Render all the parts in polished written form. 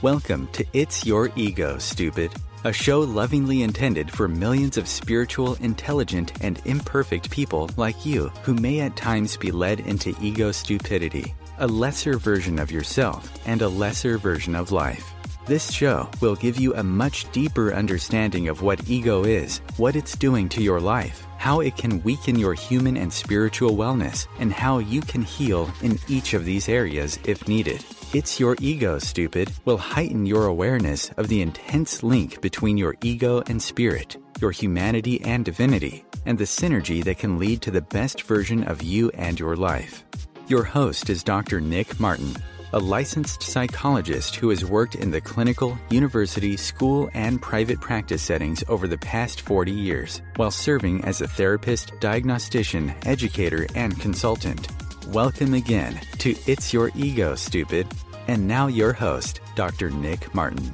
Welcome to It's Your Ego, Stupid, a show lovingly intended for millions of spiritual, intelligent, and imperfect people like you who may at times be led into ego stupidity, a lesser version of yourself and a lesser version of life. This show will give you a much deeper understanding of what ego is, what it's doing to your life, how it can weaken your human and spiritual wellness, and how you can heal in each of these areas if needed. It's Your Ego, Stupid will heighten your awareness of the intense link between your ego and spirit, your humanity and divinity, and the synergy that can lead to the best version of you and your life. Your host is Dr. Nick Martin, a licensed psychologist who has worked in the clinical, university, school, and private practice settings over the past 40 years, while serving as a therapist, diagnostician, educator, and consultant. Welcome again to It's Your Ego, Stupid. And now your host, Dr. Nick Martin.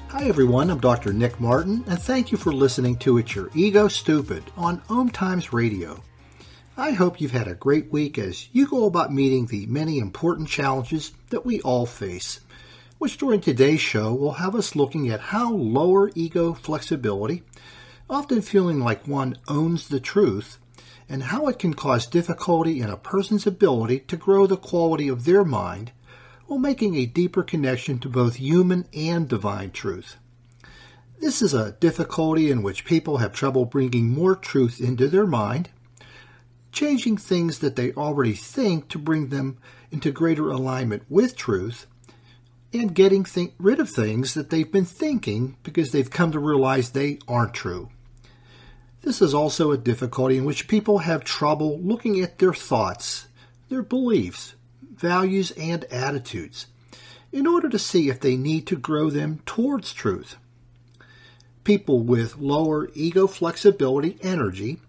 Hi everyone, I'm Dr. Nick Martin, and thank you for listening to It's Your Ego, Stupid on OMTimes Radio. I hope you've had a great week as you go about meeting the many important challenges that we all face, which during today's show will have us looking at how lower ego flexibility, often feeling like one owns the truth, and how it can cause difficulty in a person's ability to grow the quality of their mind while making a deeper connection to both human and divine truth. This is a difficulty in which people have trouble bringing more truth into their mind, changing things that they already think to bring them into greater alignment with truth, and getting rid of things that they've been thinking because they've come to realize they aren't true. This is also a difficulty in which people have trouble looking at their thoughts, their beliefs, values, and attitudes in order to see if they need to grow them towards truth. People with lower ego flexibility energy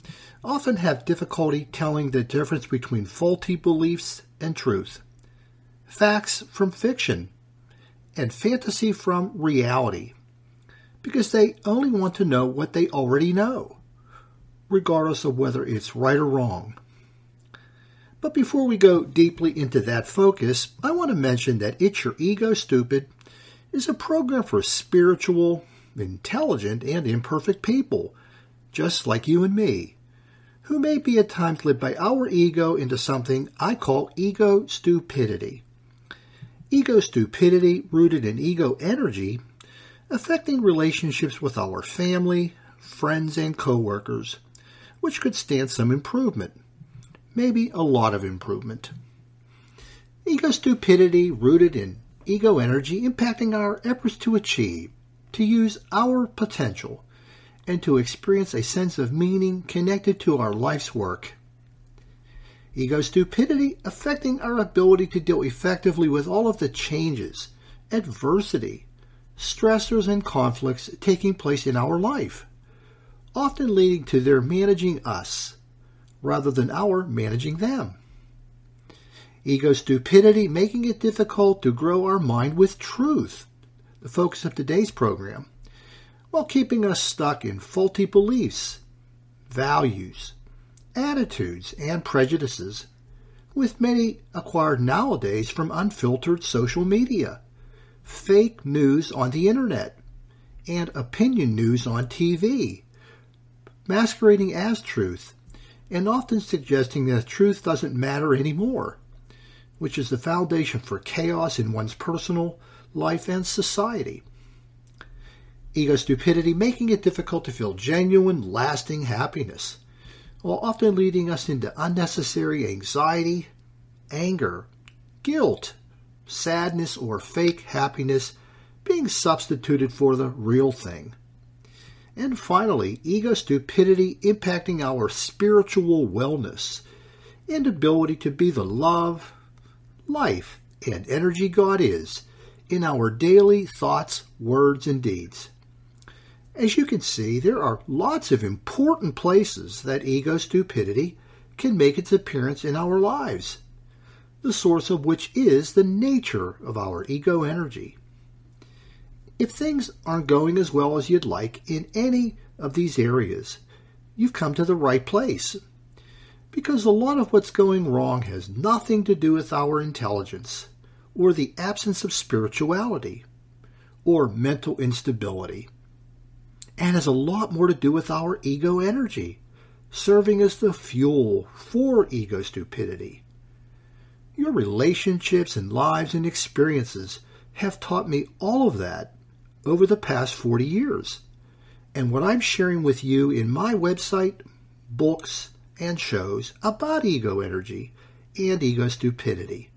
often have difficulty telling the difference between faulty beliefs and truth, facts from fiction, and fantasy from reality, because they only want to know what they already know, regardless of whether it's right or wrong. But before we go deeply into that focus, I want to mention that It's Your Ego, Stupid is a program for spiritual, intelligent, and imperfect people, just like you and me, who may be at times led by our ego into something I call ego stupidity. Ego stupidity rooted in ego energy, affecting relationships with our family, friends, and coworkers, which could stand some improvement, maybe a lot of improvement. Ego stupidity rooted in ego energy impacting our efforts to achieve, to use our potential, and to experience a sense of meaning connected to our life's work. Ego stupidity affecting our ability to deal effectively with all of the changes, adversity, stressors, and conflicts taking place in our life, often leading to their managing us rather than our managing them. Ego stupidity making it difficult to grow our mind with truth, the focus of today's program, while keeping us stuck in faulty beliefs, values, attitudes, and prejudices, with many acquired nowadays from unfiltered social media, fake news on the internet, and opinion news on TV, masquerading as truth, and often suggesting that truth doesn't matter anymore, which is the foundation for chaos in one's personal life and society. Ego stupidity making it difficult to feel genuine, lasting happiness, while often leading us into unnecessary anxiety, anger, guilt, sadness, or fake happiness being substituted for the real thing. And finally, ego stupidity impacting our spiritual wellness and ability to be the love, life, and energy God is in our daily thoughts, words, and deeds. As you can see, there are lots of important places that ego stupidity can make its appearance in our lives, the source of which is the nature of our ego energy. If things aren't going as well as you'd like in any of these areas, you've come to the right place, because a lot of what's going wrong has nothing to do with our intelligence or the absence of spirituality, or mental instability, and has a lot more to do with our ego energy, serving as the fuel for ego stupidity. Your relationships and lives and experiences have taught me all of that over the past 40 years. And what I'm sharing with you in my website, books, and shows about ego energy and ego stupidity,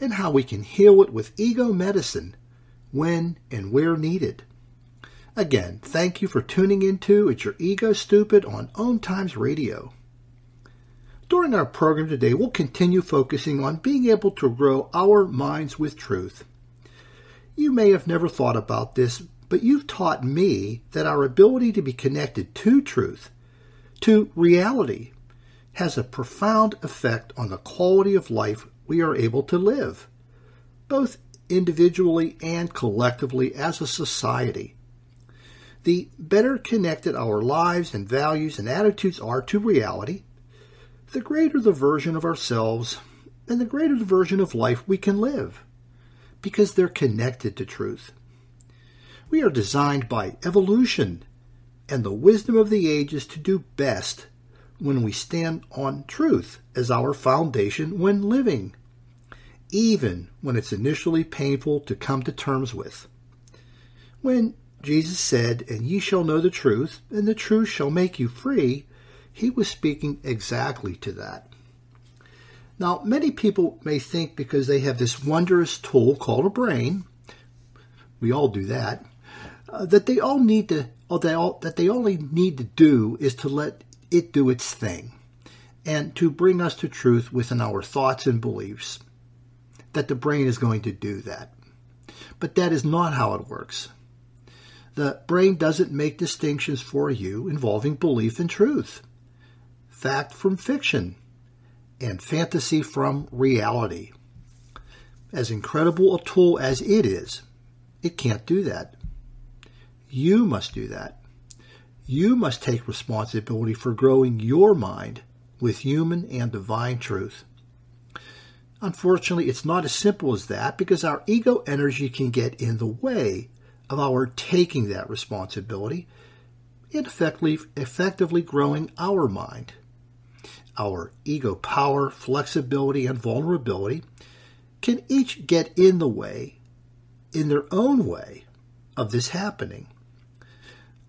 and how we can heal it with ego medicine when and where needed. Again, thank you for tuning into It's Your Ego Stupid on OMTimes Radio. During our program today, we'll continue focusing on being able to grow our minds with truth. You may have never thought about this, but you've taught me that our ability to be connected to truth, to reality, has a profound effect on the quality of life we are able to live, both individually and collectively as a society. The better connected our lives and values and attitudes are to reality, the greater the version of ourselves and the greater the version of life we can live, because they're connected to truth. We are designed by evolution and the wisdom of the ages to do best when we stand on truth as our foundation when living, even when it's initially painful to come to terms with. When Jesus said, "And ye shall know the truth, and the truth shall make you free," he was speaking exactly to that. Now, many people may think because they have this wondrous tool called a brain, we all do that, that they only need to do is to let it do its thing, and to bring us to truth within our thoughts and beliefs, that the brain is going to do that. But that is not how it works. The brain doesn't make distinctions for you involving belief and truth, fact from fiction, and fantasy from reality. As incredible a tool as it is, it can't do that. You must do that. You must take responsibility for growing your mind with human and divine truth. Unfortunately, it's not as simple as that, because our ego energy can get in the way of our taking that responsibility and effectively growing our mind. Our ego power, flexibility, and vulnerability can each get in the way, in their own way, of this happening.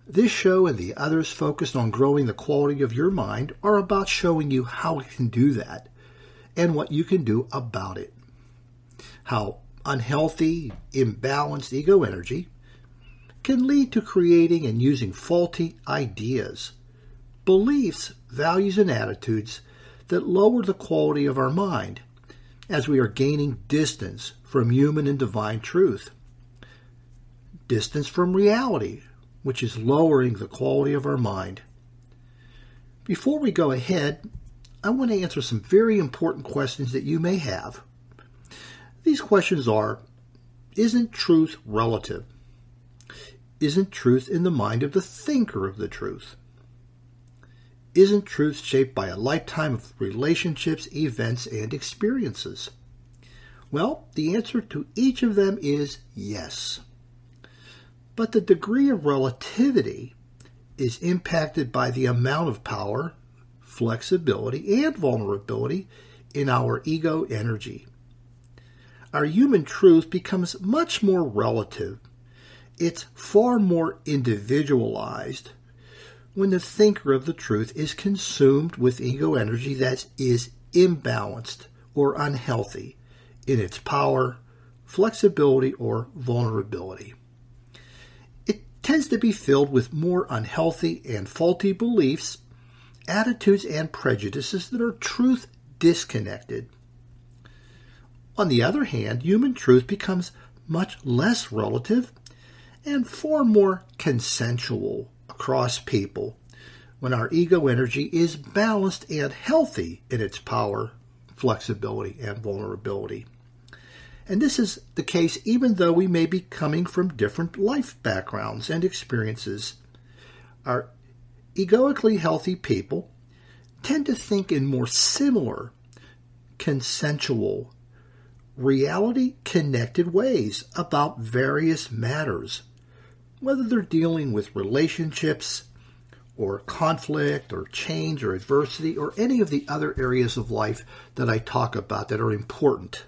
This show and the others focused on growing the quality of your mind are about showing you how it can do that and what you can do about it. How unhealthy, imbalanced ego energy can lead to creating and using faulty ideas, beliefs, values, and attitudes that lower the quality of our mind as we are gaining distance from human and divine truth. Distance from reality, which is lowering the quality of our mind. Before we go ahead, I want to answer some very important questions that you may have. These questions are: isn't truth relative? Isn't truth in the mind of the thinker of the truth? Isn't truth shaped by a lifetime of relationships, events, and experiences? Well, the answer to each of them is yes. But the degree of relativity is impacted by the amount of power, flexibility, and vulnerability in our ego energy. Our human truth becomes much more relative. It's far more individualized when the thinker of the truth is consumed with ego energy that is imbalanced or unhealthy in its power, flexibility, or vulnerability. It tends to be filled with more unhealthy and faulty beliefs, attitudes, and prejudices that are truth disconnected. On the other hand, human truth becomes much less relative and far more consensual across people when our ego energy is balanced and healthy in its power, flexibility, and vulnerability. And this is the case even though we may be coming from different life backgrounds and experiences. Our egoically healthy people tend to think in more similar, consensual, reality-connected ways about various matters, whether they're dealing with relationships or conflict or change or adversity or any of the other areas of life that I talk about that are important.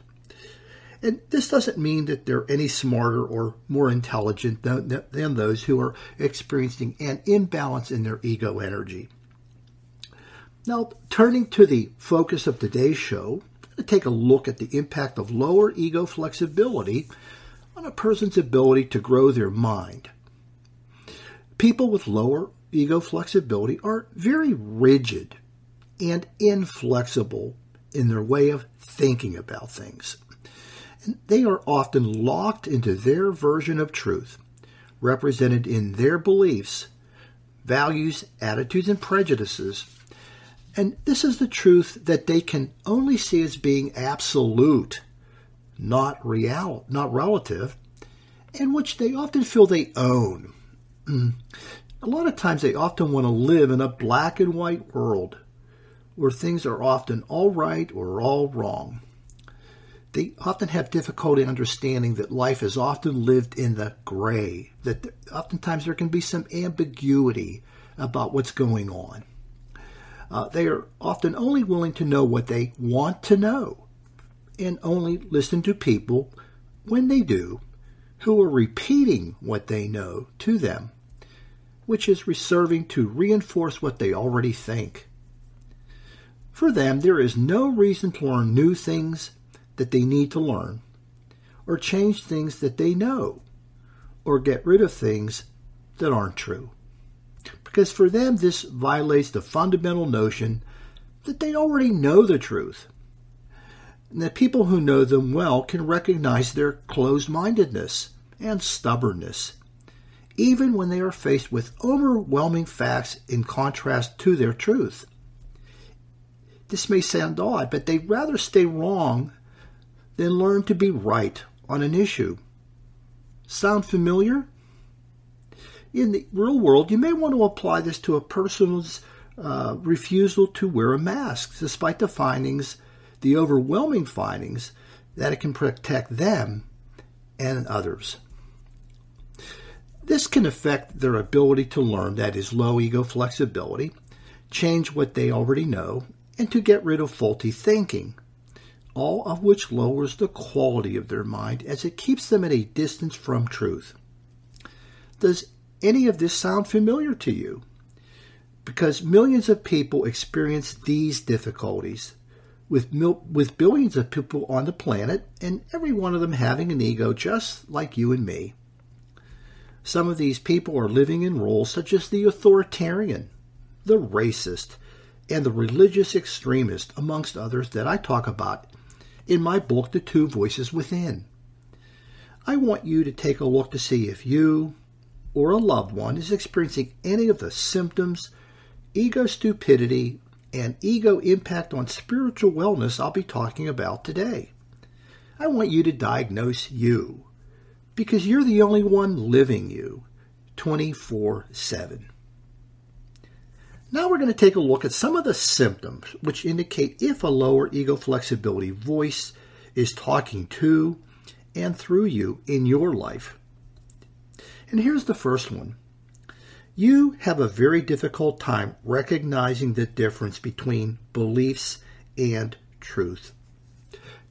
And this doesn't mean that they're any smarter or more intelligent than those who are experiencing an imbalance in their ego energy. Now, turning to the focus of today's show, to take a look at the impact of lower ego flexibility on a person's ability to grow their mind. People with lower ego flexibility are very rigid and inflexible in their way of thinking about things. And they are often locked into their version of truth, represented in their beliefs, values, attitudes, and prejudices. And this is the truth that they can only see as being absolute, not real, not relative, and which they often feel they own. A lot of times they often want to live in a black and white world where things are often all right or all wrong. They often have difficulty understanding that life is often lived in the gray, that oftentimes there can be some ambiguity about what's going on. They are often only willing to know what they want to know and only listen to people, when they do, who are repeating what they know to them, which is serving to reinforce what they already think. For them, there is no reason to learn new things that they need to learn, or change things that they know, or get rid of things that aren't true. Because for them, this violates the fundamental notion that they already know the truth, and that people who know them well can recognize their closed-mindedness and stubbornness, even when they are faced with overwhelming facts in contrast to their truth. This may sound odd, but they'd rather stay wrong than learn to be right on an issue. Sound familiar? In the real world, you may want to apply this to a person's refusal to wear a mask, despite the overwhelming findings that it can protect them and others. This can affect their ability to learn, that is, low ego flexibility, change what they already know, and to get rid of faulty thinking, all of which lowers the quality of their mind as it keeps them at a distance from truth. Does any of this sound familiar to you? Because millions of people experience these difficulties, with billions of people on the planet, and every one of them having an ego just like you and me. Some of these people are living in roles such as the authoritarian, the racist, and the religious extremist, amongst others that I talk about in my book, The Two Voices Within. I want you to take a look to see if you or a loved one is experiencing any of the symptoms, ego stupidity, and ego impact on spiritual wellness I'll be talking about today. I want you to diagnose you, because you're the only one living you 24/7. Now we're going to take a look at some of the symptoms which indicate if a lower ego flexibility voice is talking to and through you in your life. And here's the first one. You have a very difficult time recognizing the difference between beliefs and truth.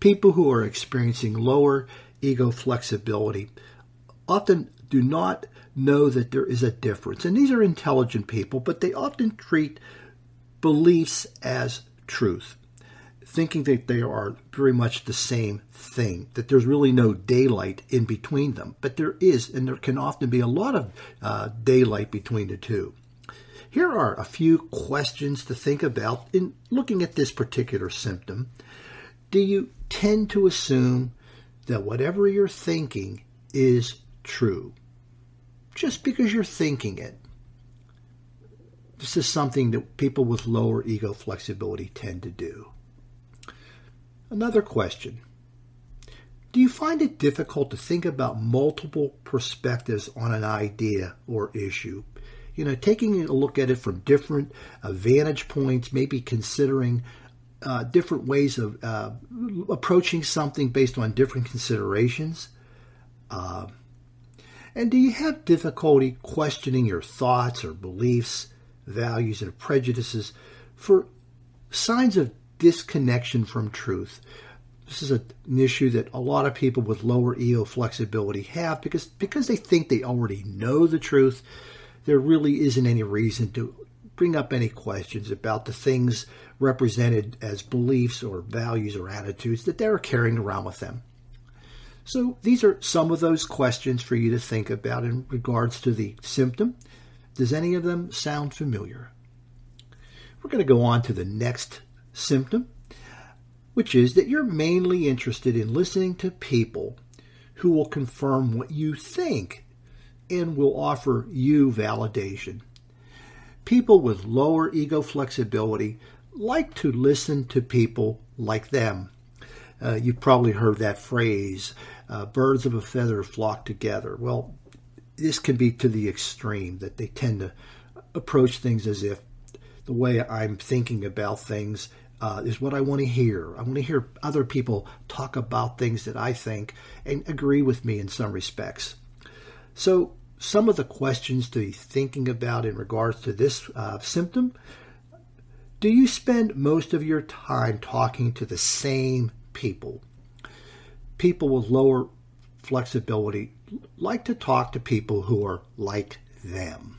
People who are experiencing lower ego flexibility often do not know that there is a difference. And these are intelligent people, but they often treat beliefs as truth, thinking that they are very much the same thing, that there's really no daylight in between them. But there is, and there can often be a lot of daylight between the two. Here are a few questions to think about in looking at this particular symptom. Do you tend to assume that whatever you're thinking is true, just because you're thinking it? This is something that people with lower ego flexibility tend to do. Another question. Do you find it difficult to think about multiple perspectives on an idea or issue? Taking a look at it from different vantage points, maybe considering different ways of approaching something based on different considerations? And do you have difficulty questioning your thoughts or beliefs, values, and prejudices for signs of disconnection from truth? This is an issue that a lot of people with lower ego flexibility have because they think they already know the truth. There really isn't any reason to bring up any questions about the things represented as beliefs or values or attitudes that they're carrying around with them. So these are some of those questions for you to think about in regards to the symptom. Does any of them sound familiar? We're going to go on to the next symptom, which is that you're mainly interested in listening to people who will confirm what you think and will offer you validation. People with lower ego flexibility like to listen to people like them. You've probably heard that phrase, birds of a feather flock together. Well, this can be to the extreme that they tend to approach things as if the way I'm thinking about things is what I want to hear. I want to hear other people talk about things that I think and agree with me in some respects. So some of the questions to be thinking about in regards to this symptom: do you spend most of your time talking to the same people? People with lower flexibility like to talk to people who are like them.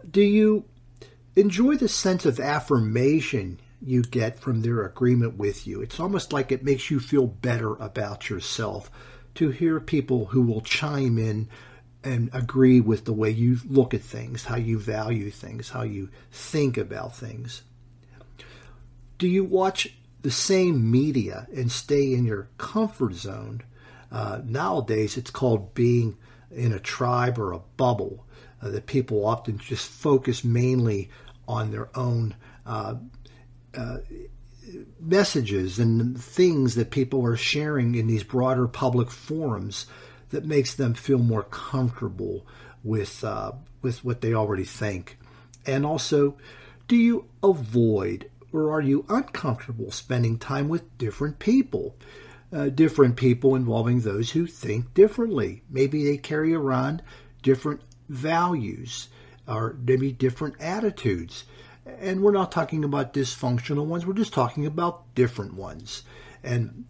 Do you enjoy the sense of affirmation you get from their agreement with you? It's almost like it makes you feel better about yourself to hear people who will chime in and agree with the way you look at things, how you value things, how you think about things. Do you watch the same media and stay in your comfort zone? Nowadays, it's called being in a tribe or a bubble, that people often just focus mainly on their own messages and things that people are sharing in these broader public forums that makes them feel more comfortable with what they already think. And also, do you avoid or are you uncomfortable spending time with different people? Different people involving those who think differently. Maybe they carry around different values or maybe different attitudes. And we're not talking about dysfunctional ones. We're just talking about different ones. And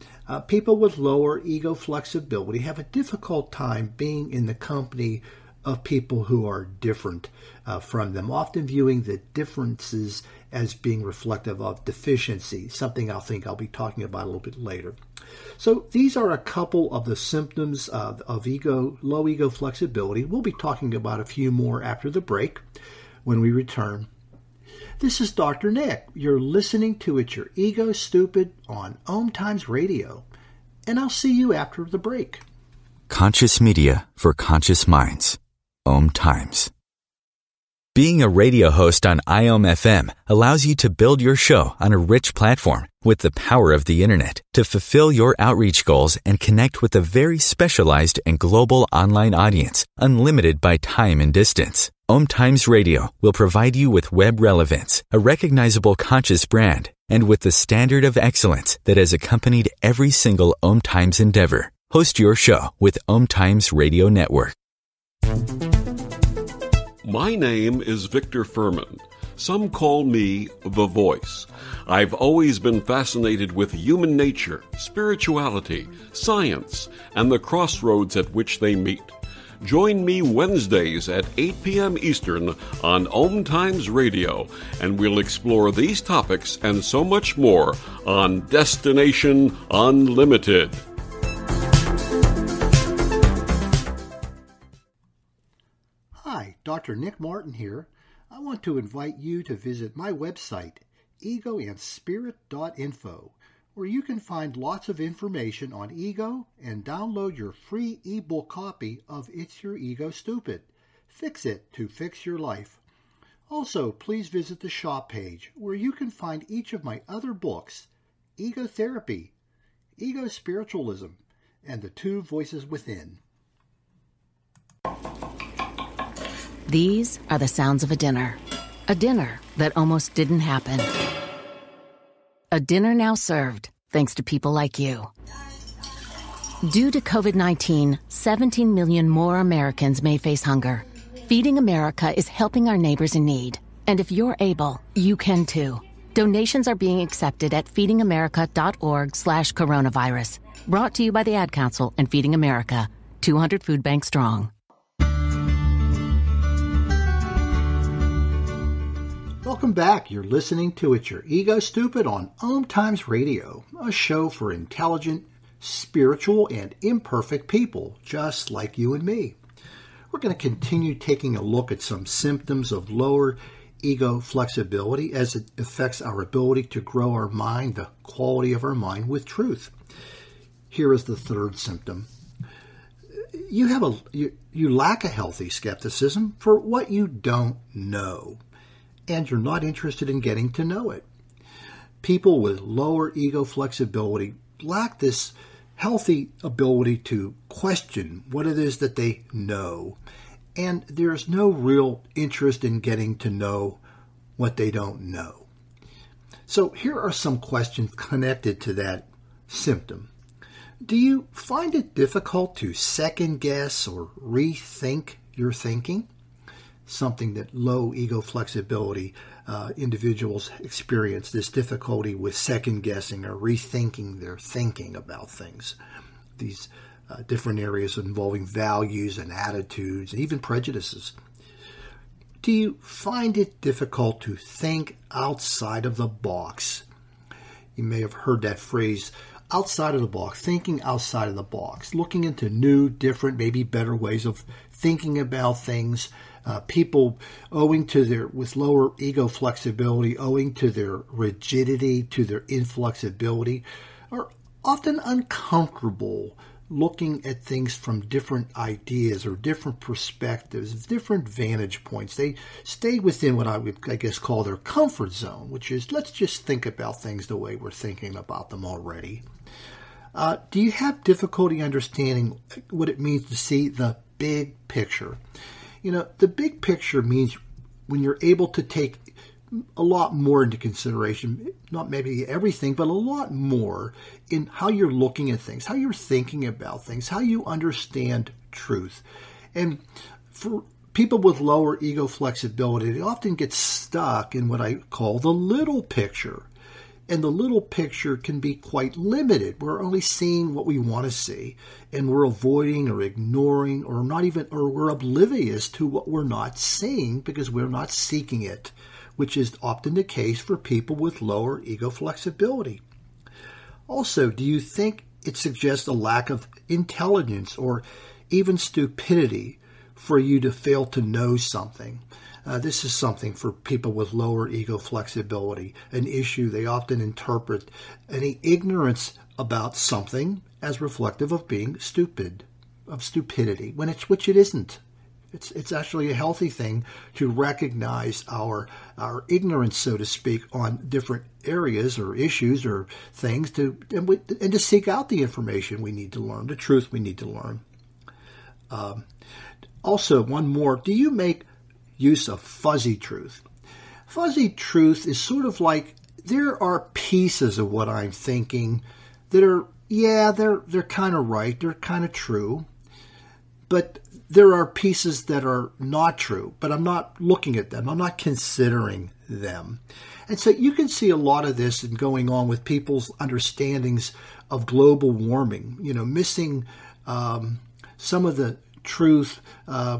people with lower ego flexibility have a difficult time being in the company of people who are different from them, often viewing the differences as being reflective of deficiency, something I think I'll be talking about a little bit later. So these are a couple of the symptoms of low ego flexibility. We'll be talking about a few more after the break when we return. This is Dr. Nick. You're listening to It's Your Ego Stupid on OMTimes Radio, and I'll see you after the break. Conscious media for conscious minds. OMTimes. Being a radio host on IOM-FM allows you to build your show on a rich platform with the power of the internet to fulfill your outreach goals and connect with a very specialized and global online audience, unlimited by time and distance. OMTimes Radio will provide you with web relevance, a recognizable conscious brand, and with the standard of excellence that has accompanied every single OMTimes endeavor. Host your show with OMTimes Radio Network. My name is Victor Furman. Some call me The Voice. I've always been fascinated with human nature, spirituality, science, and the crossroads at which they meet. Join me Wednesdays at 8 p.m. Eastern on OMTimes Radio, and we'll explore these topics and so much more on Destination Unlimited. Hi, Dr. Nick Martin here. I want to invite you to visit my website, egoandspirit.info, where you can find lots of information on ego and download your free ebook copy of It's Your Ego Stupid. Fix it to fix your life. Also, please visit the shop page where you can find each of my other books, Ego Therapy, Ego Spiritualism, and The Two Voices Within. These are the sounds of a dinner that almost didn't happen. A dinner now served, thanks to people like you. Due to COVID-19, 17 million more Americans may face hunger. Feeding America is helping our neighbors in need. And if you're able, you can too. Donations are being accepted at feedingamerica.org/coronavirus. Brought to you by the Ad Council and Feeding America, 200 food banks strong. Welcome back. You're listening to It's Your Ego Stupid on OMTimes Radio, a show for intelligent, spiritual, and imperfect people just like you and me. We're going to continue taking a look at some symptoms of lower ego flexibility as it affects our ability to grow our mind, the quality of our mind with truth. Here is the third symptom. You lack a healthy skepticism for what you don't know, and you're not interested in getting to know it. People with lower ego flexibility lack this healthy ability to question what it is that they know, and there's no real interest in getting to know what they don't know. So here are some questions connected to that symptom. Do you find it difficult to second guess or rethink your thinking? Something that low ego flexibility individuals experience, this difficulty with second guessing or rethinking their thinking about things. These different areas involving values and attitudes and even prejudices. Do you find it difficult to think outside of the box? You may have heard that phrase, outside of the box, thinking outside of the box, looking into new, different, maybe better ways of thinking about things. People with lower ego flexibility, owing to their rigidity, to their inflexibility, are often uncomfortable looking at things from different ideas or different perspectives, different vantage points. They stay within what I would, call their comfort zone, which is let's just think about things the way we're thinking about them already. Do you have difficulty understanding what it means to see the big picture? The big picture means when you're able to take a lot more into consideration, not maybe everything, but a lot more in how you're looking at things, how you're thinking about things, how you understand truth. And for people with lower ego flexibility, they often get stuck in what I call the little picture. And the little picture can be quite limited. We're only seeing what we want to see, and we're avoiding or ignoring or we're oblivious to what we're not seeing because we're not seeking it, which is often the case for people with lower ego flexibility. Also, do you think it suggests a lack of intelligence or even stupidity for you to fail to know something? This is something for people with lower ego flexibility, an issue they often interpret any ignorance about something as reflective of being stupid, of stupidity, which it isn't. It's actually a healthy thing to recognize our ignorance, so to speak, on different areas or issues or things and to seek out the information we need to learn, the truth we need to learn. Also, one more, do you make use of fuzzy truth? Fuzzy truth is sort of like there are pieces of what I'm thinking that are, they're kind of right, they're kind of true, but there are pieces that are not true, but I'm not looking at them, I'm not considering them. And so you can see a lot of this going on with people's understandings of global warming, missing some of the truth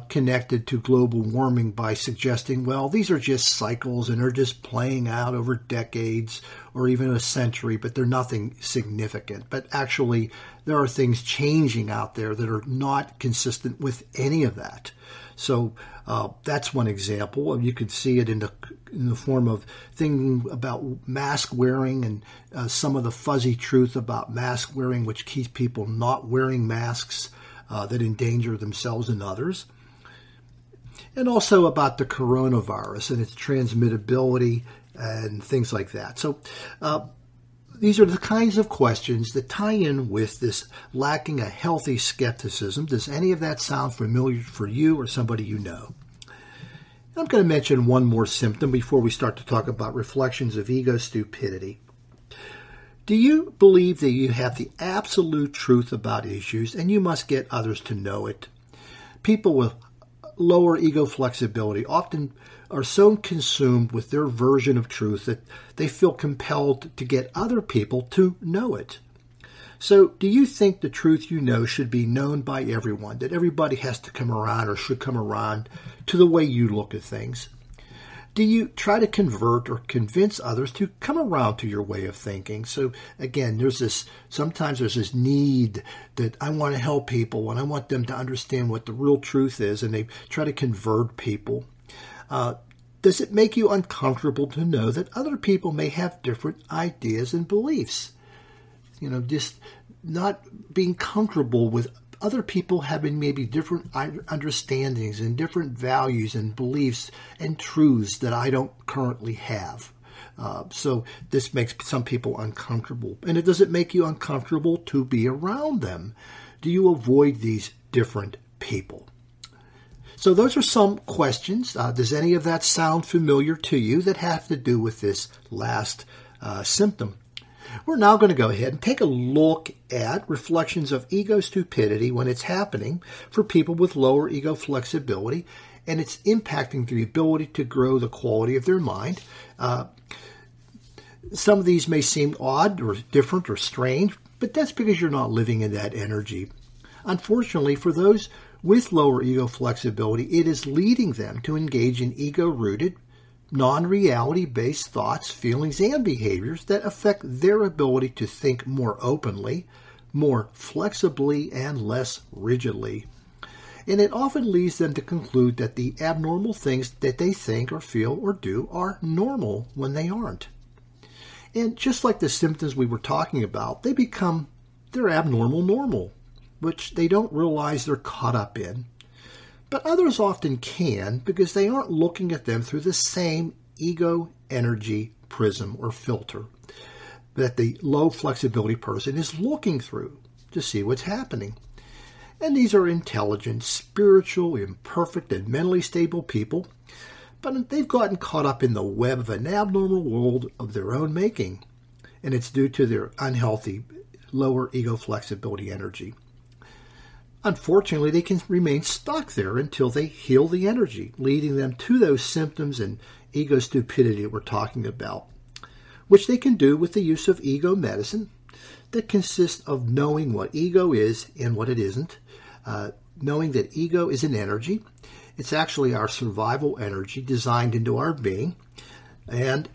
connected to global warming by suggesting, well, these are just cycles and they're just playing out over decades or even a century, but they're nothing significant. But actually, there are things changing out there that are not consistent with any of that. So that's one example. You could see it in the form of thinking about mask wearing and some of the fuzzy truth about mask wearing, which keeps people not wearing masks that endanger themselves and others. And also about the coronavirus and its transmittability and things like that. So these are the kinds of questions that tie in with this lacking a healthy skepticism. Does any of that sound familiar for you or somebody you know? I'm going to mention one more symptom before we start to talk about reflections of ego stupidity. Do you believe that you have the absolute truth about issues and you must get others to know it? People with lower ego flexibility often are so consumed with their version of truth that they feel compelled to get other people to know it. So do you think the truth you know should be known by everyone, that everybody has to come around or should come around to the way you look at things? Do you try to convert or convince others to come around to your way of thinking? So again, sometimes there's this need that I want to help people and I want them to understand what the real truth is, and they try to convert people. Does it make you uncomfortable to know that other people may have different ideas and beliefs? Just not being comfortable with other people having maybe different understandings and different values and beliefs and truths that I don't currently have. So this makes some people uncomfortable. And does it make you uncomfortable to be around them? Do you avoid these different people? So those are some questions. Does any of that sound familiar to you that have to do with this last symptom? We're now going to go ahead and take a look at reflections of ego stupidity when it's happening for people with lower ego flexibility, and it's impacting the ability to grow the quality of their mind. Some of these may seem odd or different or strange, but that's because you're not living in that energy. Unfortunately, for those with lower ego flexibility, it is leading them to engage in ego-rooted, non-reality-based thoughts, feelings, and behaviors that affect their ability to think more openly, more flexibly, and less rigidly. And it often leads them to conclude that the abnormal things that they think or feel or do are normal when they aren't. And just like the symptoms we were talking about, they become their abnormal normal, which they don't realize they're caught up in. But others often can because they aren't looking at them through the same ego energy prism or filter that the low flexibility person is looking through to see what's happening. And these are intelligent, spiritual, imperfect, and mentally stable people, but they've gotten caught up in the web of an abnormal world of their own making, and it's due to their unhealthy lower ego flexibility energy. Unfortunately, they can remain stuck there until they heal the energy, leading them to those symptoms and ego stupidity that we're talking about, which they can do with the use of ego medicine that consists of knowing what ego is and what it isn't, knowing that ego is an energy. It's actually our survival energy designed into our being, and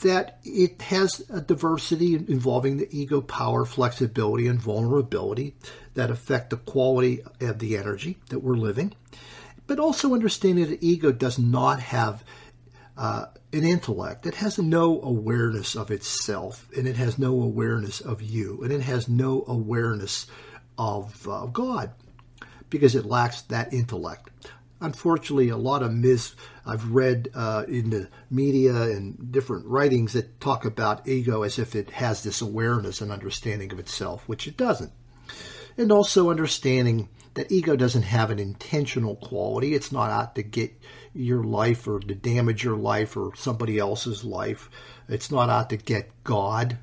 that it has a diversity involving the ego power, flexibility, and vulnerability that affect the quality of the energy that we're living. But also understanding that ego does not have an intellect. It has no awareness of itself, and it has no awareness of you, and it has no awareness of God because it lacks that intellect. Unfortunately, a lot of myths I've read in the media and different writings that talk about ego as if it has this awareness and understanding of itself, which it doesn't. And also understanding that ego doesn't have an intentional quality. It's not out to get your life or to damage your life or somebody else's life. It's not out to get God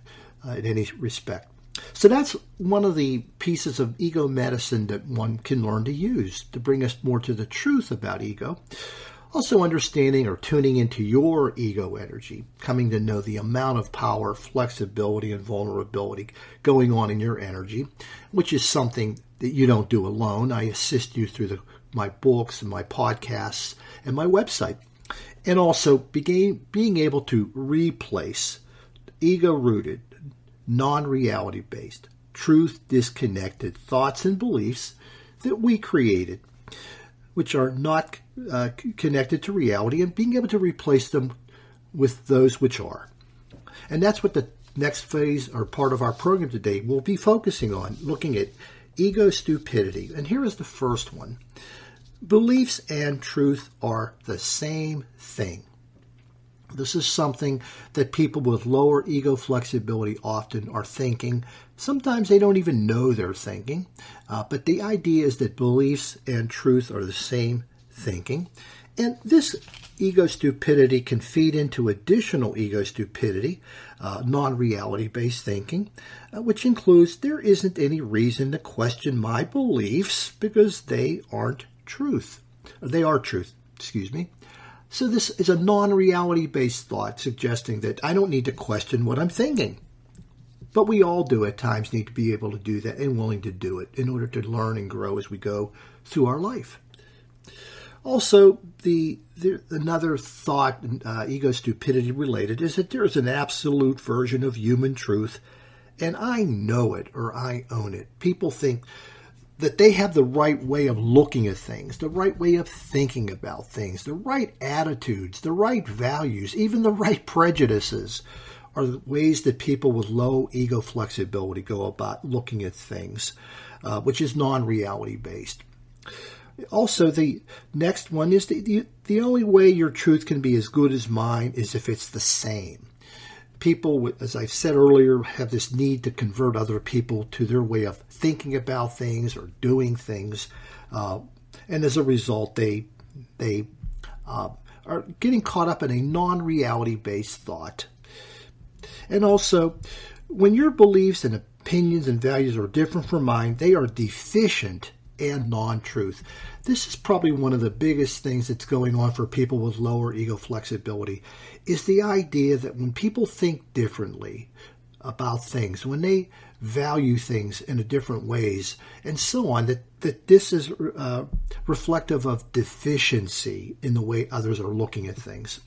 in any respect. So that's one of the pieces of ego medicine that one can learn to use to bring us more to the truth about ego. Also understanding or tuning into your ego energy, coming to know the amount of power, flexibility, and vulnerability going on in your energy, which is something that you don't do alone. I assist you through my books and my podcasts and my website. And also being able to replace ego-rooted, non-reality-based, truth-disconnected thoughts and beliefs that we created, which are not connected to reality, and being able to replace them with those which are. And that's what the next phase or part of our program today will be focusing on, looking at ego stupidity. And here is the first one. Beliefs and truth are the same thing. This is something that people with lower ego flexibility often are thinking. Sometimes they don't even know they're thinking, but the idea is that beliefs and truth are the same thinking. And this ego stupidity can feed into additional ego stupidity, non-reality-based thinking, which includes there isn't any reason to question my beliefs because they aren't truth. They are truth, excuse me. So this is a non-reality-based thought suggesting that I don't need to question what I'm thinking. But we all do at times need to be able to do that and willing to do it in order to learn and grow as we go through our life. Also, another thought, ego stupidity related, is that there is an absolute version of human truth, and I know it or I own it. People think that they have the right way of looking at things, the right way of thinking about things, the right attitudes, the right values, even the right prejudices are the ways that people with low ego flexibility go about looking at things, which is non-reality based. Also, the next one is the only way your truth can be as good as mine is if it's the same. People, as I said earlier, have this need to convert other people to their way of thinking about things or doing things. And as a result, they are getting caught up in a non-reality based thought. And also, when your beliefs and opinions and values are different from mine, they are deficient and non-truth. This is probably one of the biggest things that's going on for people with lower ego flexibility, is the idea that when people think differently about things, when they value things in a different ways, and so on, that this is reflective of deficiency in the way others are looking at things.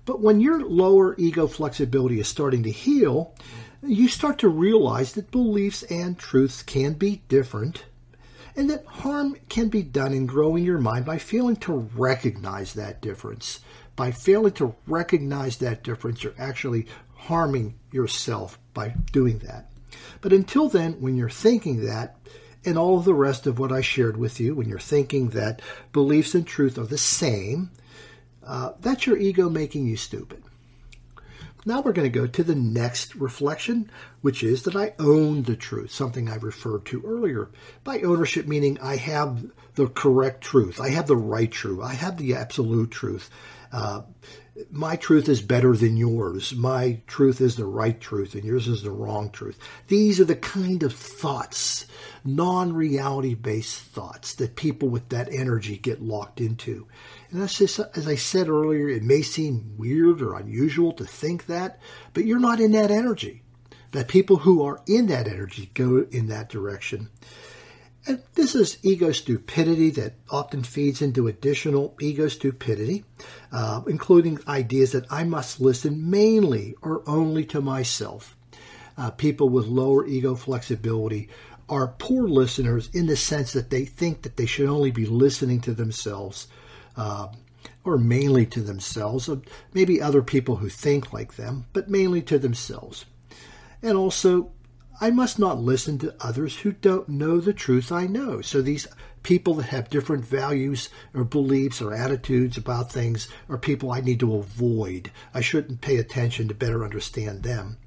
But when your lower ego flexibility is starting to heal, you start to realize that beliefs and truths can be different, and that harm can be done in growing your mind by failing to recognize that difference. By failing to recognize that difference, you're actually harming yourself by doing that. But until then, when you're thinking that, and all of the rest of what I shared with you, when you're thinking that beliefs and truth are the same, that's your ego making you stupid. Now we're going to go to the next reflection, which is that I own the truth, something I referred to earlier. By ownership, meaning I have the correct truth, I have the right truth, I have the absolute truth. My truth is better than yours. My truth is the right truth, and yours is the wrong truth. These are the kind of thoughts, non-reality-based thoughts, that people with that energy get locked into. And that's just, as I said earlier, it may seem weird or unusual to think that, but you're not in that energy. That people who are in that energy go in that direction. And this is ego stupidity that often feeds into additional ego stupidity, including ideas that I must listen mainly or only to myself. People with lower ego flexibility are poor listeners in the sense that they think that they should only be listening to themselves, or mainly to themselves, or maybe other people who think like them, but mainly to themselves. And also, I must not listen to others who don't know the truth I know. So these people that have different values or beliefs or attitudes about things are people I need to avoid. I shouldn't pay attention to better understand them.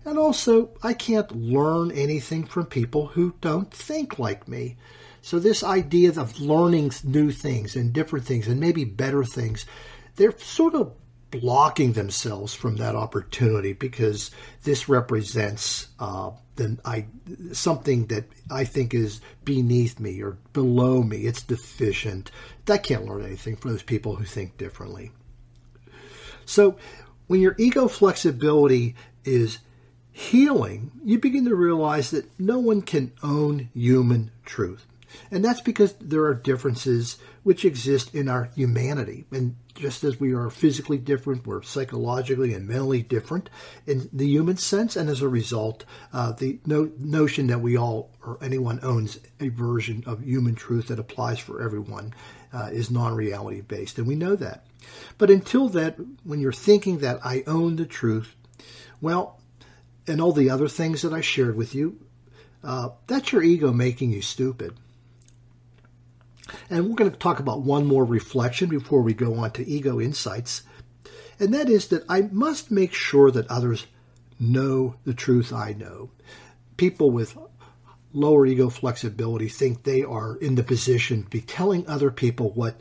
And also, I can't learn anything from people who don't think like me. So this idea of learning new things and different things and maybe better things, they're sort of blocking themselves from that opportunity because this represents something that I think is beneath me or below me. It's deficient. I can't learn anything from those people who think differently. So when your ego flexibility is healing, you begin to realize that no one can own human truth. And that's because there are differences which exist in our humanity. And just as we are physically different, we're psychologically and mentally different in the human sense. And as a result, the notion that we all or anyone owns a version of human truth that applies for everyone is non-reality based. And we know that. But until that, when you're thinking that I own the truth, well, and all the other things that I shared with you, that's your ego making you stupid. And we're going to talk about one more reflection before we go on to ego insights. And that is that I must make sure that others know the truth I know. People with lower ego flexibility think they are in the position to be telling other people what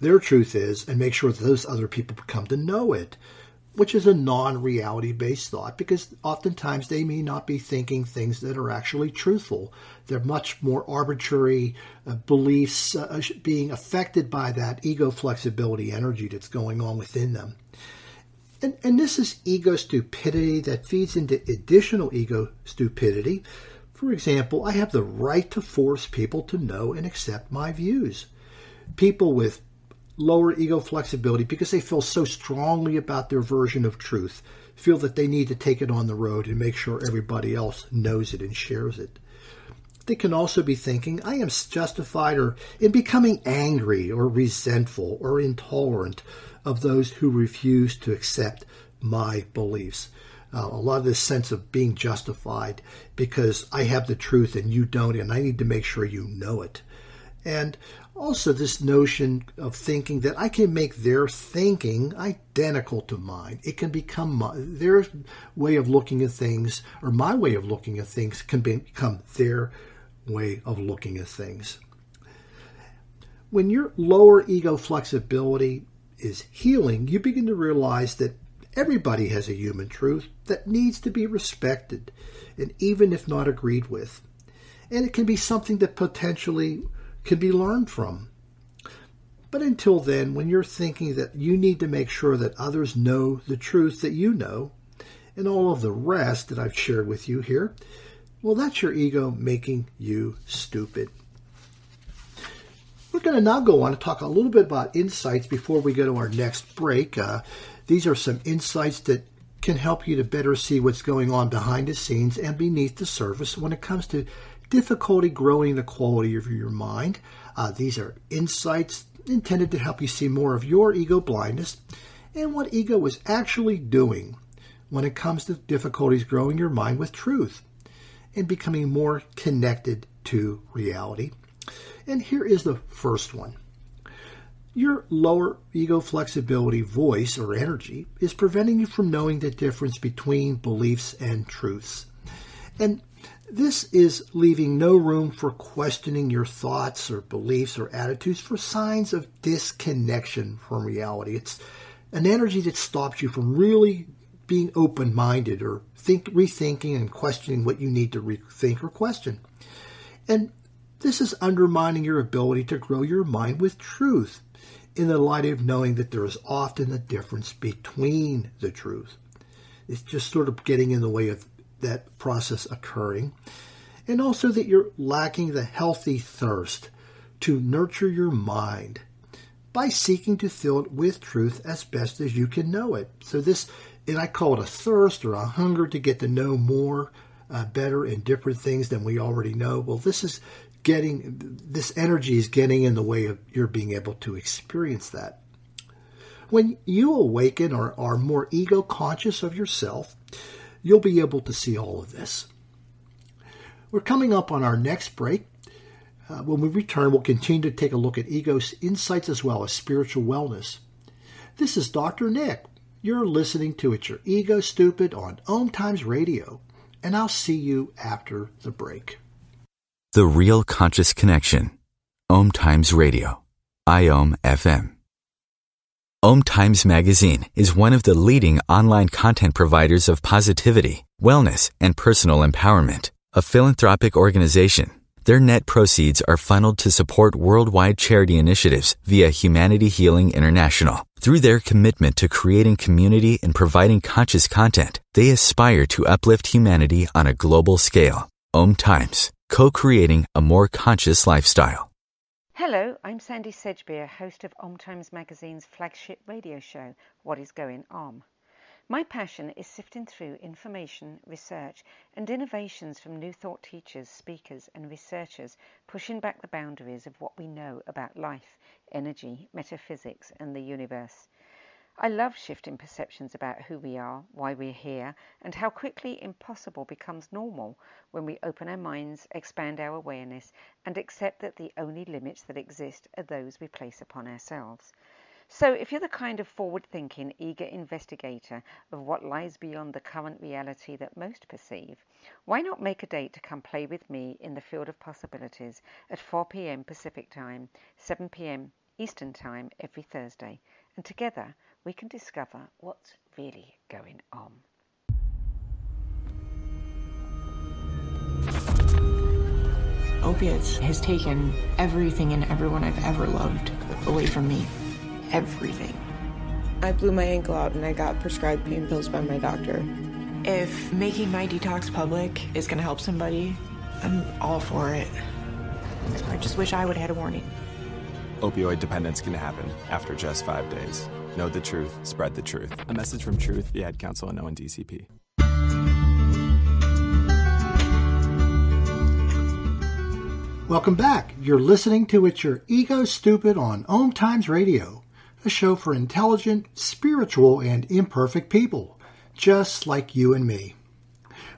their truth is and make sure that those other people come to know it, which is a non-reality based thought, because oftentimes they may not be thinking things that are actually truthful. They're much more arbitrary beliefs being affected by that ego flexibility energy that's going on within them. And this is ego stupidity that feeds into additional ego stupidity. For example, I have the right to force people to know and accept my views. People with lower ego flexibility, because they feel so strongly about their version of truth, feel that they need to take it on the road and make sure everybody else knows it and shares it. They can also be thinking, I am justified in becoming angry or resentful or intolerant of those who refuse to accept my beliefs. A lot of this sense of being justified because I have the truth and you don't, and I need to make sure you know it. And also this notion of thinking that I can make their thinking identical to mine. It can become their way of looking at things, or my way of looking at things can become their way of looking at things. When your lower ego flexibility is healing, you begin to realize that everybody has a human truth that needs to be respected, and even if not agreed with. And it can be something that potentially can be learned from. But until then, when you're thinking that you need to make sure that others know the truth that you know, and all of the rest that I've shared with you here, well, that's your ego making you stupid. We're going to now go on to talk a little bit about insights before we go to our next break. These are some insights that can help you to better see what's going on behind the scenes and beneath the surface when it comes to difficulty growing the quality of your mind. These are insights intended to help you see more of your ego blindness and what ego is actually doing when it comes to difficulties growing your mind with truth and becoming more connected to reality. And here is the first one. Your lower ego flexibility voice or energy is preventing you from knowing the difference between beliefs and truths. And this is leaving no room for questioning your thoughts or beliefs or attitudes for signs of disconnection from reality. It's an energy that stops you from really being open-minded or rethinking and questioning what you need to rethink or question. And this is undermining your ability to grow your mind with truth in the light of knowing that there is often a difference between the truth. It's just sort of getting in the way of that process occurring. And also that you're lacking the healthy thirst to nurture your mind by seeking to fill it with truth as best as you can know it. So this, and I call it a thirst or a hunger to get to know more, better and different things than we already know. Well, this energy is getting in the way of your being able to experience that. When you awaken or are more ego conscious of yourself, you'll be able to see all of this. We're coming up on our next break. When we return, we'll continue to take a look at ego insights as well as spiritual wellness. This is Dr. Nick. You're listening to It's Your Ego Stupid on OMTimes Radio, and I'll see you after the break. The Real Conscious Connection. OMTimes Radio. IOM FM. OMTimes Magazine is one of the leading online content providers of positivity, wellness, and personal empowerment. A philanthropic organization, their net proceeds are funneled to support worldwide charity initiatives via Humanity Healing International. Through their commitment to creating community and providing conscious content, they aspire to uplift humanity on a global scale. OMTimes, co-creating a more conscious lifestyle. Hello, I'm Sandy Sedgbeer, host of OMTimes Magazine's flagship radio show, What is Going On? My passion is sifting through information, research, and innovations from new thought teachers, speakers, and researchers, pushing back the boundaries of what we know about life, energy, metaphysics, and the universe. I love shifting perceptions about who we are, why we're here, and how quickly impossible becomes normal when we open our minds, expand our awareness, and accept that the only limits that exist are those we place upon ourselves. So if you're the kind of forward-thinking, eager investigator of what lies beyond the current reality that most perceive, why not make a date to come play with me in the field of possibilities at 4 p.m. Pacific Time, 7 p.m. Eastern Time every Thursday, and together we can discover what's really going on. Opiates has taken everything and everyone I've ever loved away from me. Everything. I blew my ankle out and I got prescribed pain pills by my doctor. If making my detox public is going to help somebody, I'm all for it. I just wish I would have had a warning. Opioid dependence can happen after just 5 days. Know the truth, spread the truth. A message from Truth, the Ad Council, and ONDCP. Welcome back. You're listening to It's Your Ego Stupid on OMTimes Radio, a show for intelligent, spiritual, and imperfect people, just like you and me.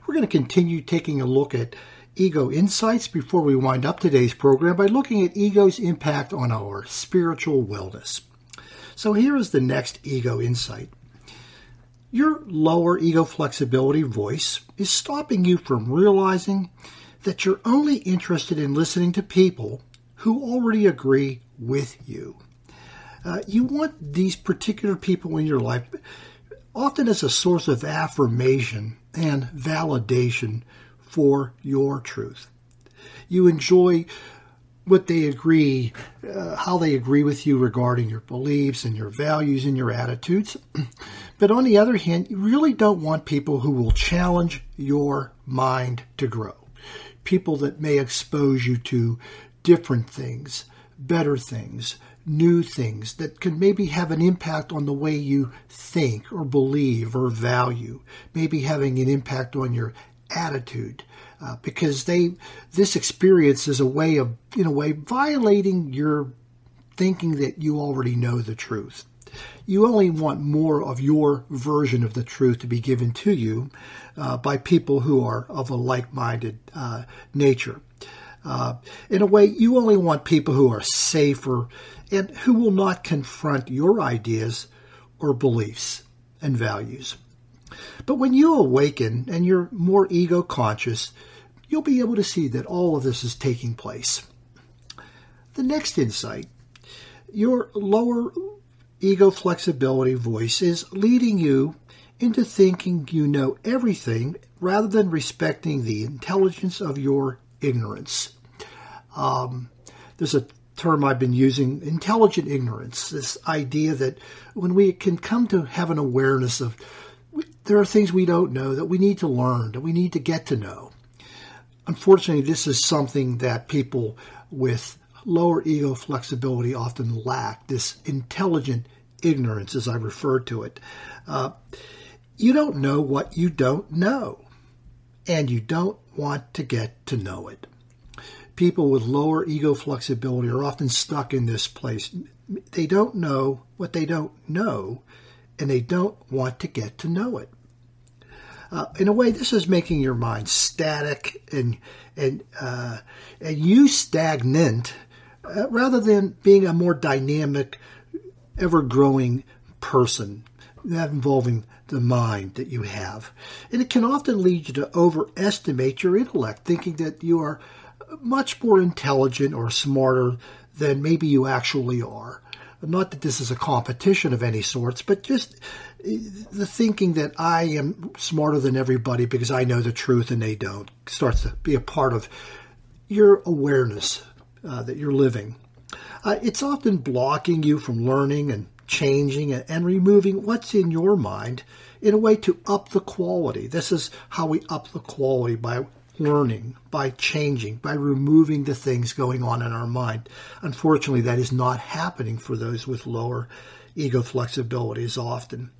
We're going to continue taking a look at ego insights before we wind up today's program by looking at ego's impact on our spiritual wellness. So here is the next ego insight. Your lower ego flexibility voice is stopping you from realizing that you're only interested in listening to people who already agree with you. You want these particular people in your life often as a source of affirmation and validation for your truth. You enjoy what they agree, how they agree with you regarding your beliefs and your values and your attitudes. But on the other hand, you really don't want people who will challenge your mind to grow. People that may expose you to different things, better things, new things that can maybe have an impact on the way you think or believe or value, maybe having an impact on your attitude, because this experience is a way of, in a way, violating your thinking that you already know the truth. You only want more of your version of the truth to be given to you by people who are of a like-minded nature. In a way, you only want people who are safer and who will not confront your ideas or beliefs and values. But when you awaken and you're more ego-conscious, you'll be able to see that all of this is taking place. The next insight, your lower ego flexibility voice is leading you into thinking you know everything rather than respecting the intelligence of your ignorance. There's a term I've been using, intelligent ignorance, this idea that when we can come to have an awareness of there are things we don't know that we need to learn, that we need to get to know. Unfortunately, this is something that people with lower ego flexibility often lack, this intelligent ignorance, as I refer to it. You don't know what you don't know, and you don't want to get to know it. People with lower ego flexibility are often stuck in this place. They don't know what they don't know, and they don't want to get to know it. In a way, this is making your mind static and you stagnant, rather than being a more dynamic, ever-growing person, that involving the mind that you have. And it can often lead you to overestimate your intellect, thinking that you are much more intelligent or smarter than maybe you actually are. Not that this is a competition of any sorts, but just the thinking that I am smarter than everybody because I know the truth and they don't starts to be a part of your awareness that you're living. It's often blocking you from learning and changing and removing what's in your mind in a way to up the quality. This is how we up the quality, by learning, by changing, by removing the things going on in our mind. Unfortunately, that is not happening for those with lower ego flexibility as often.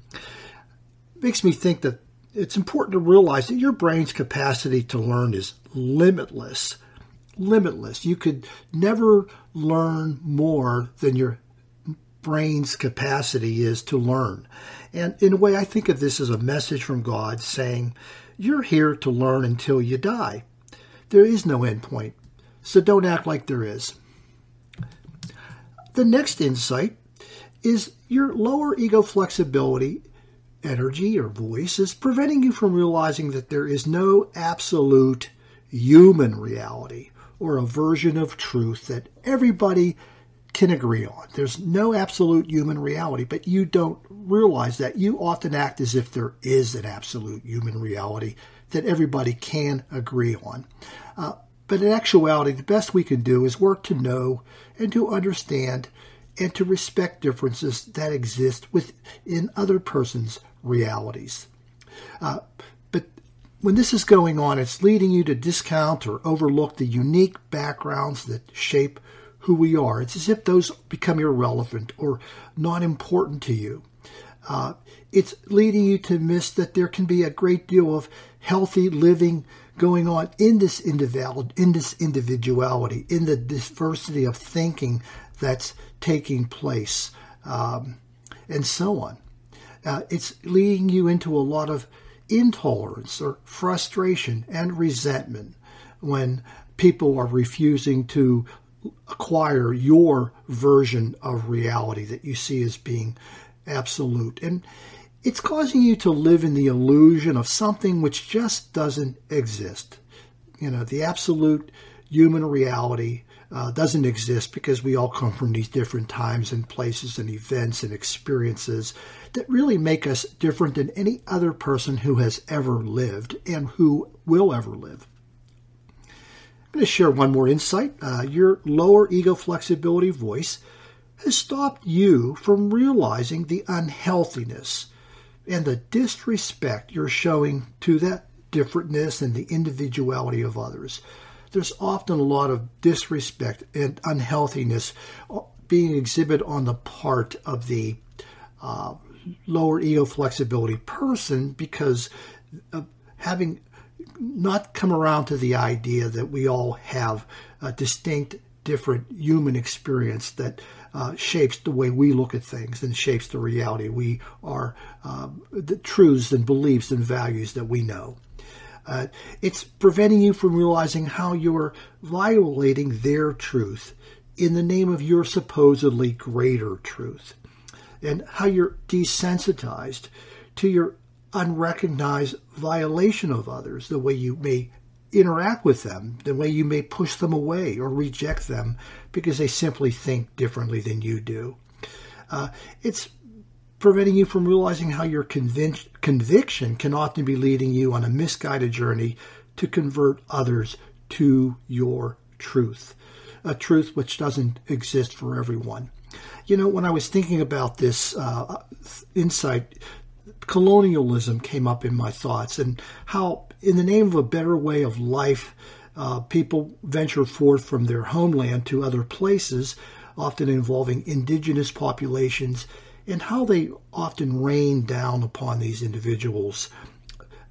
It makes me think that it's important to realize that your brain's capacity to learn is limitless. Limitless. You could never learn more than your brain's capacity is to learn. And in a way, I think of this as a message from God saying, you're here to learn until you die. There is no end point, so don't act like there is. The next insight is your lower ego flexibility, energy or voice is preventing you from realizing that there is no absolute human reality or a version of truth that everybody can agree on. There's no absolute human reality, but you don't realize that. You often act as if there is an absolute human reality that everybody can agree on. But in actuality, the best we can do is work to know and to understand and to respect differences that exist within other person's realities. But when this is going on, it's leading you to discount or overlook the unique backgrounds that shape who we are. It's as if those become irrelevant or not important to you. It's leading you to miss that there can be a great deal of healthy living going on in this individuality, in the diversity of thinking that's taking place, and so on. It's leading you into a lot of intolerance or frustration and resentment when people are refusing to acquire your version of reality that you see as being absolute. And it's causing you to live in the illusion of something which just doesn't exist. The absolute human reality doesn't exist because we all come from these different times and places and events and experiences that really make us different than any other person who has ever lived and who will ever live. I'm going to share one more insight. Your lower ego flexibility voice has stopped you from realizing the unhealthiness and the disrespect you're showing to that differentness and the individuality of others. There's often a lot of disrespect and unhealthiness being exhibited on the part of the lower ego flexibility person because of having not come around to the idea that we all have a distinct, different human experience that shapes the way we look at things and shapes the reality we are, the truths and beliefs and values that we know. It's preventing you from realizing how you're violating their truth in the name of your supposedly greater truth, and how you're desensitized to your unrecognized violation of others, the way you may interact with them, the way you may push them away or reject them because they simply think differently than you do. It's preventing you from realizing how your conviction can often be leading you on a misguided journey to convert others to your truth, a truth which doesn't exist for everyone. When I was thinking about this insight, colonialism came up in my thoughts, and how in the name of a better way of life, people venture forth from their homeland to other places, often involving indigenous populations, and how they often rain down upon these individuals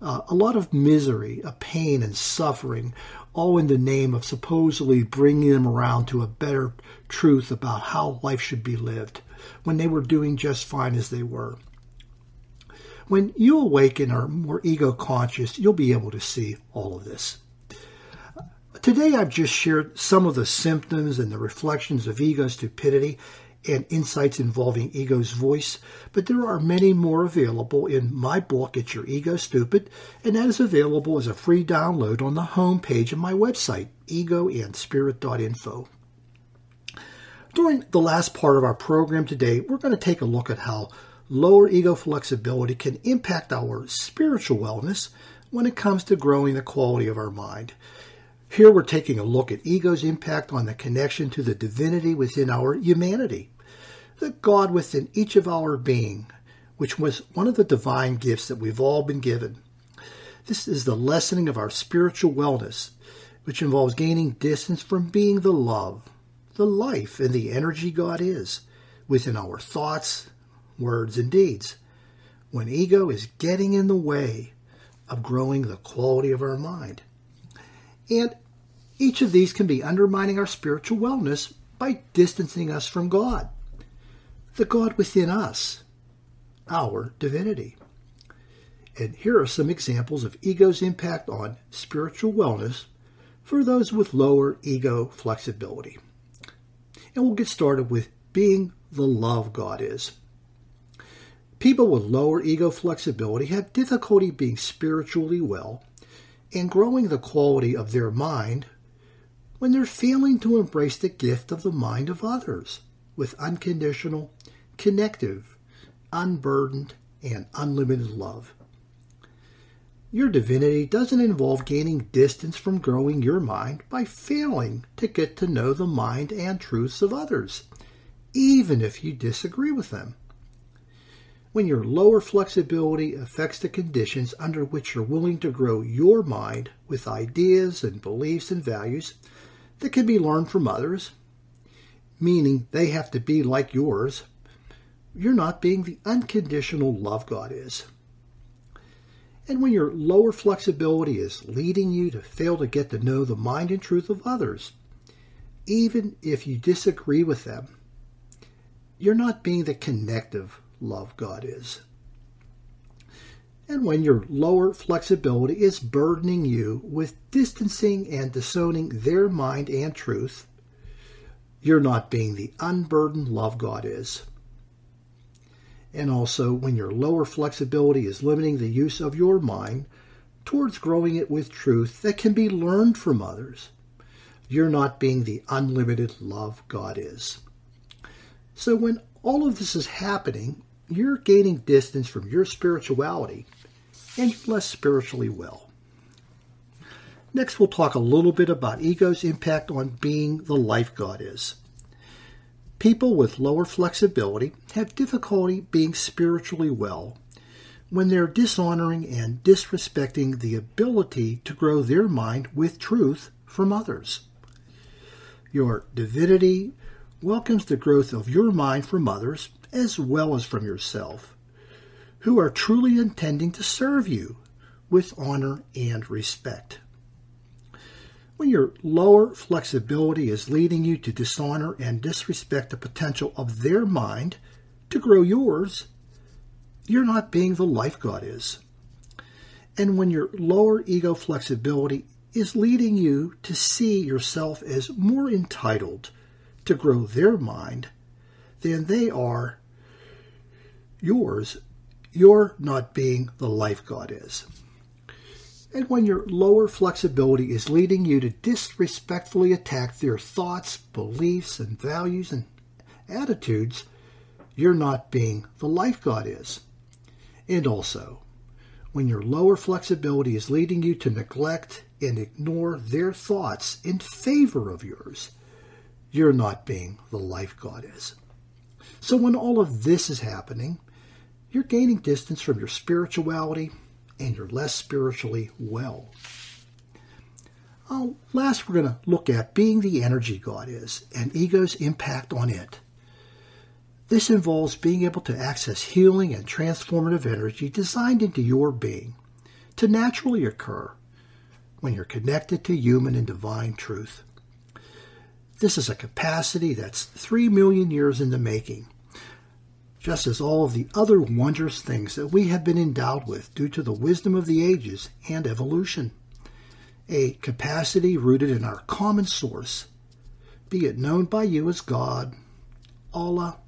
a lot of misery, a pain and suffering, all in the name of supposedly bringing them around to a better truth about how life should be lived, when they were doing just fine as they were. When you awaken or are more ego conscious, you'll be able to see all of this. Today I've just shared some of the symptoms and the reflections of ego stupidity and insights involving ego's voice, but there are many more available in my book, It's Your Ego Stupid, and that is available as a free download on the home page of my website, egoandspirit.info. During the last part of our program today, we're going to take a look at how lower ego flexibility can impact our spiritual wellness when it comes to growing the quality of our mind. Here we're taking a look at ego's impact on the connection to the divinity within our humanity, the God within each of our being, which was one of the divine gifts that we've all been given. This is the lessening of our spiritual wellness, which involves gaining distance from being the love, the life, and the energy God is within our thoughts, words, and deeds, when ego is getting in the way of growing the quality of our mind. And each of these can be undermining our spiritual wellness by distancing us from God, the God within us, our divinity. And here are some examples of ego's impact on spiritual wellness for those with lower ego flexibility. And we'll get started with being the love God is. People with lower ego flexibility have difficulty being spiritually well and growing the quality of their mind when they're failing to embrace the gift of the mind of others, with unconditional, connective, unburdened, and unlimited love. Your divinity doesn't involve gaining distance from growing your mind by failing to get to know the mind and truths of others, even if you disagree with them. When your lower flexibility affects the conditions under which you're willing to grow your mind with ideas and beliefs and values that can be learned from others, meaning they have to be like yours, you're not being the unconditional love God is. And when your lower flexibility is leading you to fail to get to know the mind and truth of others, even if you disagree with them, you're not being the connective love God is. And when your lower flexibility is burdening you with distancing and disowning their mind and truth, you're not being the unburdened love God is. And also, when your lower flexibility is limiting the use of your mind towards growing it with truth that can be learned from others, you're not being the unlimited love God is. So when all of this is happening, you're gaining distance from your spirituality and you're less spiritually well. Next, we'll talk a little bit about ego's impact on being the life God is. People with lower flexibility have difficulty being spiritually well when they're dishonoring and disrespecting the ability to grow their mind with truth from others. Your divinity welcomes the growth of your mind from others as well as from yourself, who are truly intending to serve you with honor and respect. When your lower flexibility is leading you to dishonor and disrespect the potential of their mind to grow yours, you're not being the life God is. And when your lower ego flexibility is leading you to see yourself as more entitled to grow their mind than they are yours, you're not being the life God is. And when your lower flexibility is leading you to disrespectfully attack their thoughts, beliefs, and values and attitudes, you're not being the life God is. And also, when your lower flexibility is leading you to neglect and ignore their thoughts in favor of yours, you're not being the life God is. So when all of this is happening, you're gaining distance from your spirituality and you're less spiritually well. Last, we're going to look at being the energy God is and ego's impact on it. This involves being able to access healing and transformative energy designed into your being to naturally occur when you're connected to human and divine truth. This is a capacity that's 3 million years in the making, just as all of the other wondrous things that we have been endowed with due to the wisdom of the ages and evolution. A capacity rooted in our common source, be it known by you as God, Allah,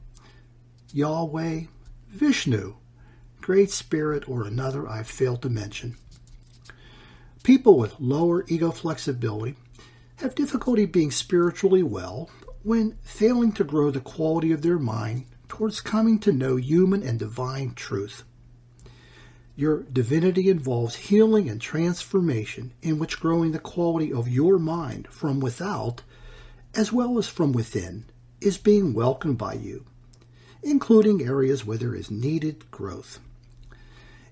Yahweh, Vishnu, Great Spirit, or another I've failed to mention. People with lower ego flexibility have difficulty being spiritually well when failing to grow the quality of their mind towards coming to know human and divine truth. Your divinity involves healing and transformation in which growing the quality of your mind from without as well as from within is being welcomed by you, including areas where there is needed growth.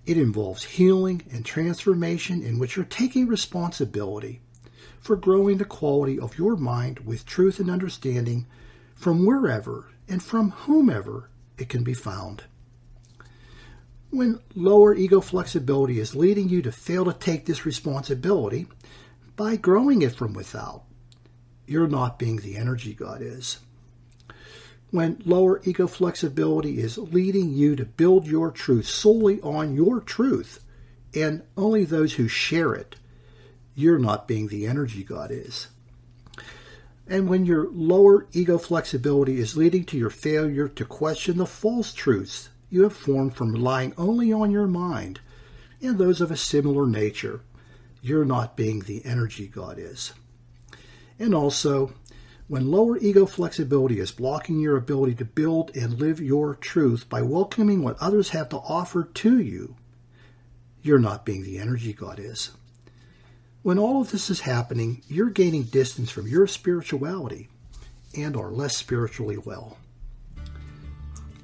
It involves healing and transformation in which you're taking responsibility for growing the quality of your mind with truth and understanding from wherever and from whomever it can be found. When lower ego flexibility is leading you to fail to take this responsibility by growing it from without, you're not being the energy God is. When lower ego flexibility is leading you to build your truth solely on your truth and only those who share it, you're not being the energy God is. And when your lower ego flexibility is leading to your failure to question the false truths you have formed from relying only on your mind and those of a similar nature, you're not being the energy God is. And also, When lower ego flexibility is blocking your ability to build and live your truth by welcoming what others have to offer to you, you're not being the energy God is. When all of this is happening, you're gaining distance from your spirituality and are less spiritually well.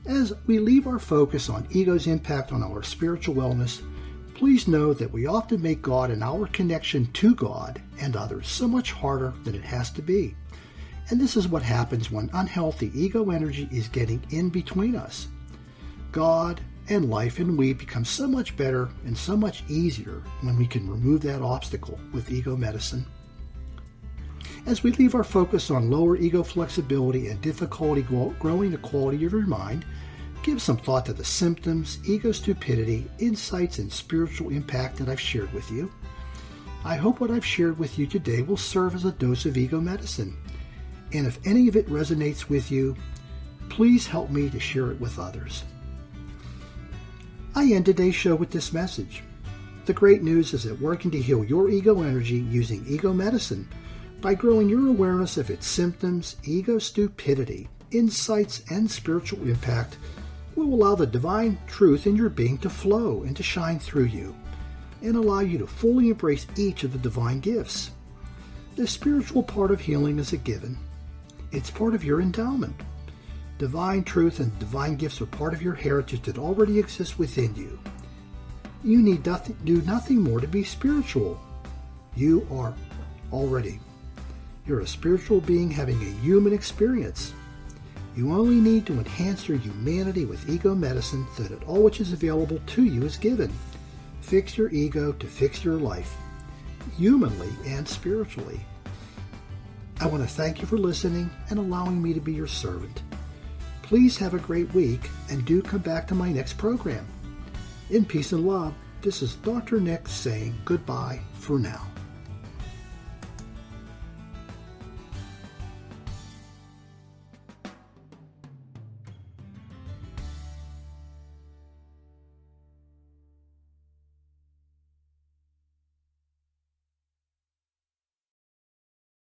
As we leave our focus on ego's impact on our spiritual wellness, please know that we often make God and our connection to God and others so much harder than it has to be. And this is what happens when unhealthy ego energy is getting in between us. God and life and we become so much better and so much easier when we can remove that obstacle with ego medicine. As we leave our focus on lower ego flexibility and difficulty growing the quality of your mind, give some thought to the symptoms, ego stupidity, insights, and spiritual impact that I've shared with you. I hope what I've shared with you today will serve as a dose of ego medicine. And if any of it resonates with you, please help me to share it with others. I end today's show with this message. The great news is that working to heal your ego energy using ego medicine by growing your awareness of its symptoms, ego stupidity, insights, and spiritual impact will allow the divine truth in your being to flow and to shine through you and allow you to fully embrace each of the divine gifts. The spiritual part of healing is a given. It's part of your endowment. Divine truth and divine gifts are part of your heritage that already exists within you. You need do nothing more to be spiritual. You are already. You're a spiritual being having a human experience. You only need to enhance your humanity with ego medicine so that all which is available to you is given. Fix your ego to fix your life, humanly and spiritually. I want to thank you for listening and allowing me to be your servant. Please have a great week and do come back to my next program. In peace and love, this is Dr. Nick saying goodbye for now.